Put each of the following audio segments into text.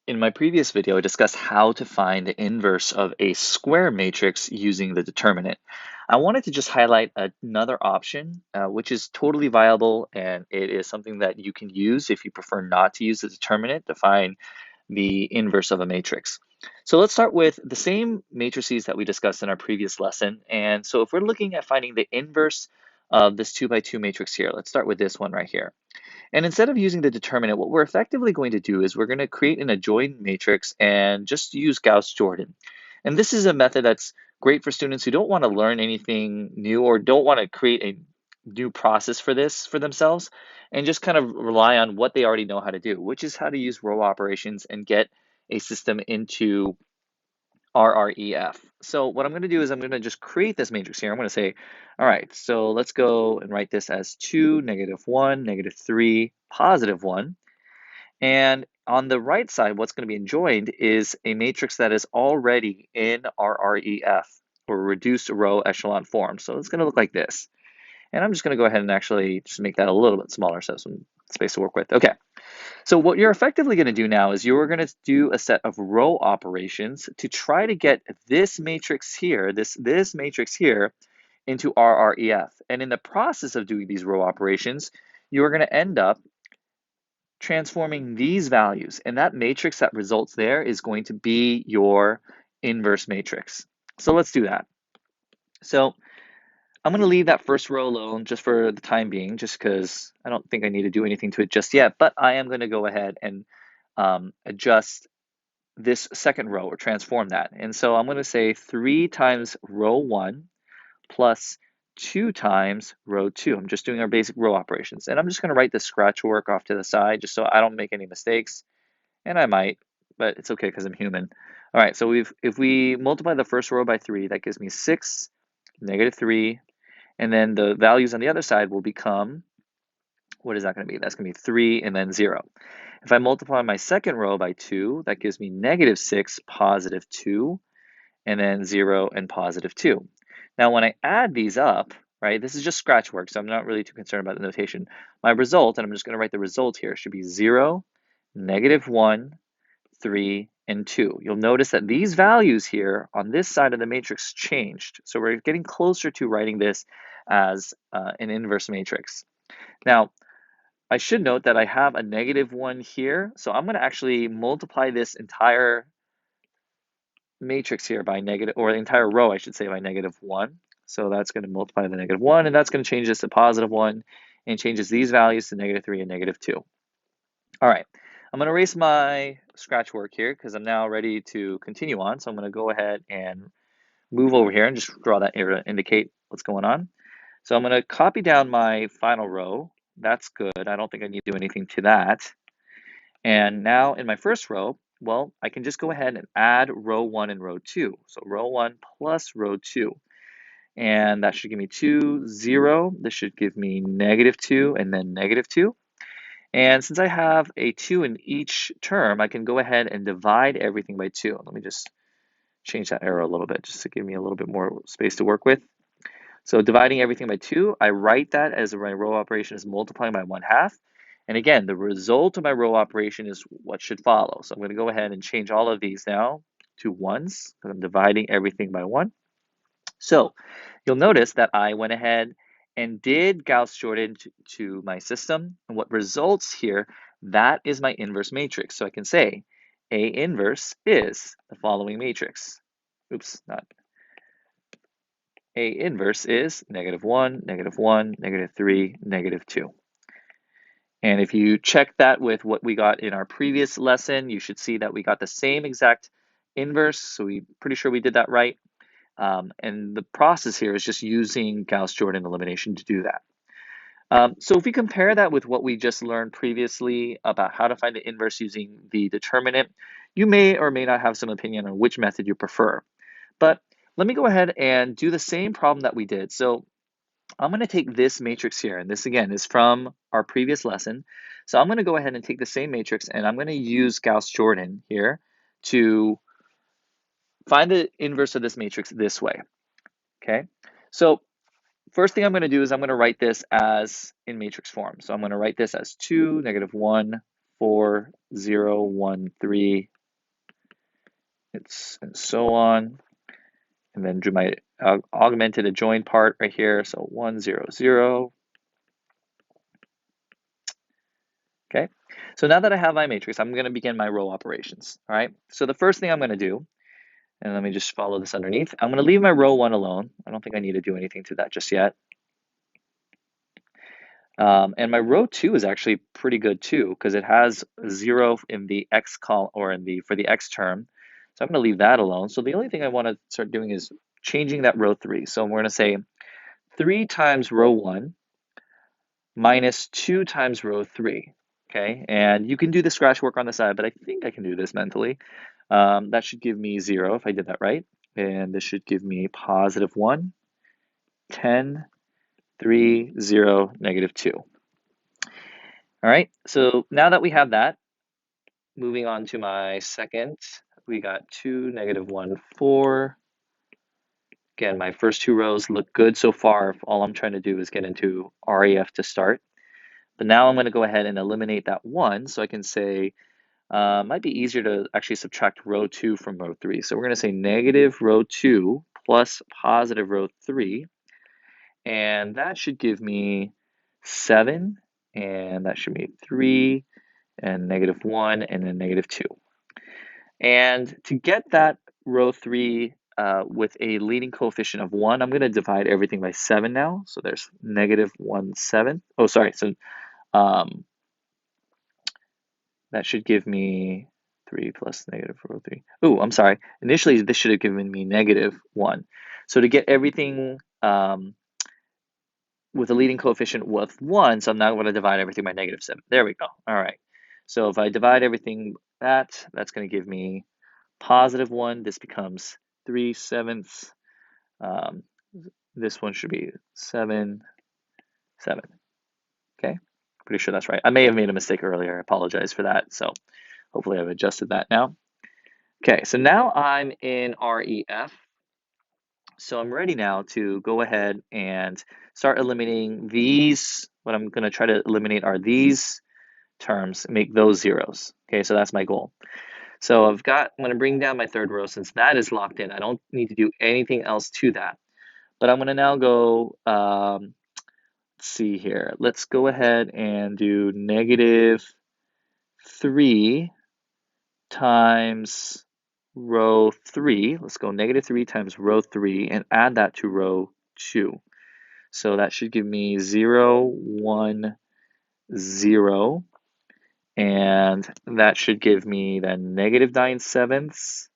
In my previous video, I discussed how to find the inverse of a square matrix using the determinant. I wanted to just highlight another option, which is totally viable, and it is something that you can use if you prefer not to use the determinant to find the inverse of a matrix. So let's start with the same matrices that we discussed in our previous lesson. And so if we're looking at finding the inverse of this 2 by 2 matrix here, let's start with this one right here. And instead of using the determinant, what we're effectively going to do is we're going to create an adjoint matrix and just use Gauss-Jordan. And this is a method that's great for students who don't want to learn anything new or don't want to create a new process for this for themselves and just kind of rely on what they already know how to do, which is how to use row operations and get a system into RREF. So what I'm going to do is I'm going to just create this matrix here. I'm going to say, all right, so let's go and write this as 2, -1, -3, +1. And on the right side, what's going to be enjoined is a matrix that is already in RREF, or reduced row echelon form. So it's going to look like this. And I'm just going to go ahead and actually just make that a little bit smaller so I have some space to work with. Okay. So what you're effectively going to do now is you're going to do a set of row operations to try to get this matrix here, this matrix here, into RREF. And in the process of doing these row operations, you're going to end up transforming these values. And that matrix that results there is going to be your inverse matrix. So let's do that. So I'm going to leave that first row alone just for the time being, just because I don't think I need to do anything to it just yet, but I am going to go ahead and adjust this second row or transform that. And so I'm going to say 3 times row 1 plus 2 times row 2. I'm just doing our basic row operations. And I'm just going to write the scratch work off to the side just so I don't make any mistakes. And I might, but it's okay because I'm human. All right, so if we multiply the first row by 3, that gives me 6, -3, and then the values on the other side will become, what is that going to be? That's going to be 3 and then 0. If I multiply my second row by 2, that gives me -6, +2, and then 0 and +2. Now, when I add these up, right, this is just scratch work, so I'm not really too concerned about the notation. My result, and I'm just going to write the result here, should be 0, -1, 3, and 2. You'll notice that these values here on this side of the matrix changed. So we're getting closer to writing this as an inverse matrix. Now, I should note that I have a -1 here, so I'm going to actually multiply this entire matrix here by negative, or the entire row, I should say, by -1. So that's going to multiply the -1, and that's going to change this to +1, and changes these values to -3 and -2. All right, I'm going to erase my scratch work here because I'm now ready to continue on. So I'm going to go ahead and move over here and just draw that arrow to indicate what's going on. So I'm going to copy down my final row. That's good. I don't think I need to do anything to that. And now in my first row, well, I can just go ahead and add row 1 and row 2. So row 1 plus row 2. And that should give me 2, 0. This should give me -2 and then -2. And since I have a 2 in each term, I can go ahead and divide everything by 2. Let me just change that arrow a little bit just to give me a little bit more space to work with. So dividing everything by 2, I write that as my row operation is multiplying by 1/2. And again, the result of my row operation is what should follow. So I'm going to go ahead and change all of these now to ones because I'm dividing everything by 1. So you'll notice that I went ahead and did Gauss-Jordan to my system. And what results here, that is my inverse matrix. So I can say A inverse is the following matrix. Oops, not A inverse is -1, -1, -3, -2. And if you check that with what we got in our previous lesson, you should see that we got the same exact inverse. So we're pretty sure we did that right. And the process here is just using Gauss-Jordan elimination to do that. So if we compare that with what we just learned previously about how to find the inverse using the determinant, you may or may not have some opinion on which method you prefer. But let me go ahead and do the same problem that we did. So I'm going to take this matrix here, and this again is from our previous lesson. So I'm going to go ahead and take the same matrix, and I'm going to use Gauss-Jordan here to find the inverse of this matrix this way. Okay, so first thing I'm going to do is I'm going to write this as in matrix form. So I'm going to write this as 2, -1, 4, 0, 1, 3, It's and so on. And then do my augmented adjoint part right here. So 1, 0, 0. Okay. So now that I have my matrix, I'm going to begin my row operations. All right. So the first thing I'm going to do, and let me just follow this underneath, I'm going to leave my row 1 alone. I don't think I need to do anything to that just yet. And my row 2 is actually pretty good too, because it has 0 in the x column or in the for the x term. So I'm going to leave that alone. So the only thing I want to start doing is changing that row 3. So we're going to say 3 times row 1 minus 2 times row 3. Okay, and you can do the scratch work on the side, but I think I can do this mentally. That should give me 0 if I did that right. And this should give me positive 1, 10, 3, 0, negative 2. All right, so now that we have that, moving on to my second, we got 2, negative 1, 4. Again, my first 2 rows look good so far. All I'm trying to do is get into REF to start. But now I'm going to go ahead and eliminate that 1, so I can say, might be easier to actually subtract row 2 from row 3. So we're going to say negative row 2 plus positive row 3, and that should give me 7, and that should be 3, and negative 1, and then negative 2. And to get that row 3 with a leading coefficient of 1, I'm going to divide everything by 7 now. So there's negative 1, 7. Oh, sorry. So um, that should give me 3 plus negative row 3. Oh, I'm sorry. Initially, this should have given me negative 1. So to get everything with a leading coefficient with 1, so I'm now going to divide everything by negative 7. There we go. All right. So if I divide everything that's going to give me positive 1. This becomes 3/7. Um, this one should be 7, 7. Okay, pretty sure that's right. I may have made a mistake earlier. I apologize for that. So hopefully I've adjusted that now. Okay, so now I'm in REF. So I'm ready now to go ahead and start eliminating these. What I'm going to try to eliminate are these terms, make those zeros. Okay, so that's my goal. So I'm going to bring down my third row since that is locked in. I don't need to do anything else to that. But I'm going to now go, let's see here. Let's go ahead and do negative 3 times row 3. Let's go negative 3 times row 3 and add that to row 2. So that should give me 0, 1, 0. And that should give me then negative 9/7,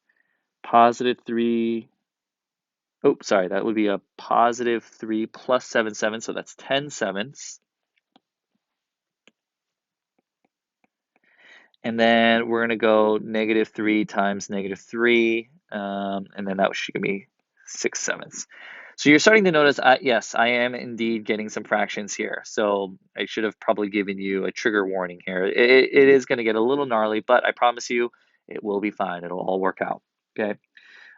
positive 3. Oh, sorry, that would be a positive 3 plus 7/7, so that's 10/7. And then we're going to go negative 3 times negative 3, and then that should give me 6/7. So you're starting to notice, yes, I am indeed getting some fractions here. So I should have probably given you a trigger warning here. It is going to get a little gnarly, but I promise you it will be fine. It'll all work out. Okay.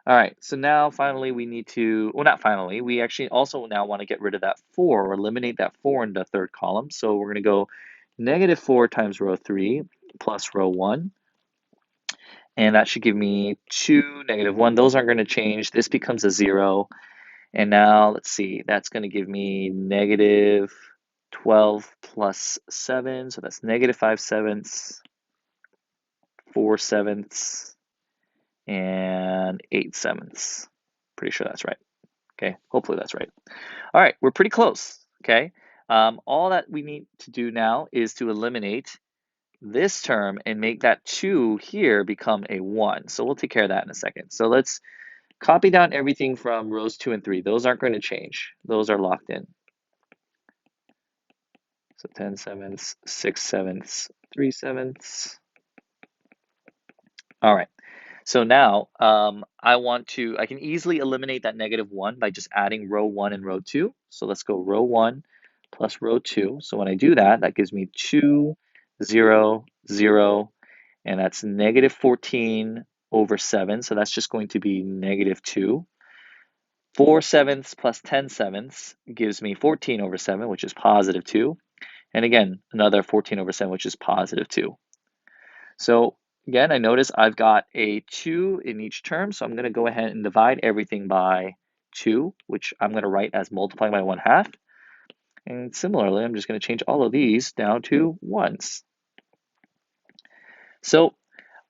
All right. So now finally we need to, well, not finally, we actually also now want to get rid of that 4 or eliminate that 4 in the third column. So we're going to go negative 4 times row 3 plus row 1. And that should give me 2, negative 1. Those aren't going to change. This becomes a 0. And now let's see, that's going to give me negative 12 plus 7. So that's negative 5/7, 4/7, and 8/7. Pretty sure that's right. Okay, hopefully that's right. All right, we're pretty close. Okay, all that we need to do now is to eliminate this term and make that 2 here become a 1. So we'll take care of that in a second. So let's copy down everything from rows 2 and 3. Those aren't going to change. Those are locked in. So 10/7, 6/7, 3/7. All right. So now I can easily eliminate that negative 1 by just adding row 1 and row 2. So let's go row 1 plus row 2. So when I do that, that gives me 2, 0, 0, and that's negative 14 over 7. So that's just going to be negative 2. 4/7 plus 10/7 gives me 14 over 7, which is positive 2. And again, another 14 over 7, which is positive 2. So Again, I notice I've got a 2 in each term, so I'm going to go ahead and divide everything by 2, which I'm going to write as multiplying by 1/2. And similarly, I'm just going to change all of these down to ones. So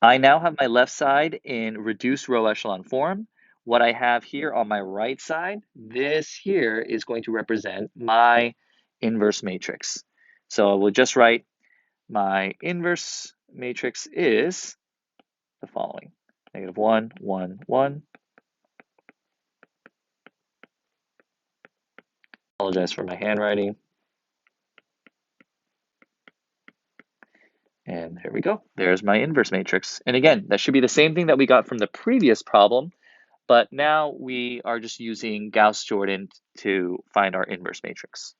I now have my left side in reduced row echelon form. What I have here on my right side, this here is going to represent my inverse matrix. So I will just write my inverse matrix is the following: -1, 1, 1. Apologize for my handwriting. And there we go. There's my inverse matrix. And again, that should be the same thing that we got from the previous problem, but now we are just using Gauss-Jordan to find our inverse matrix.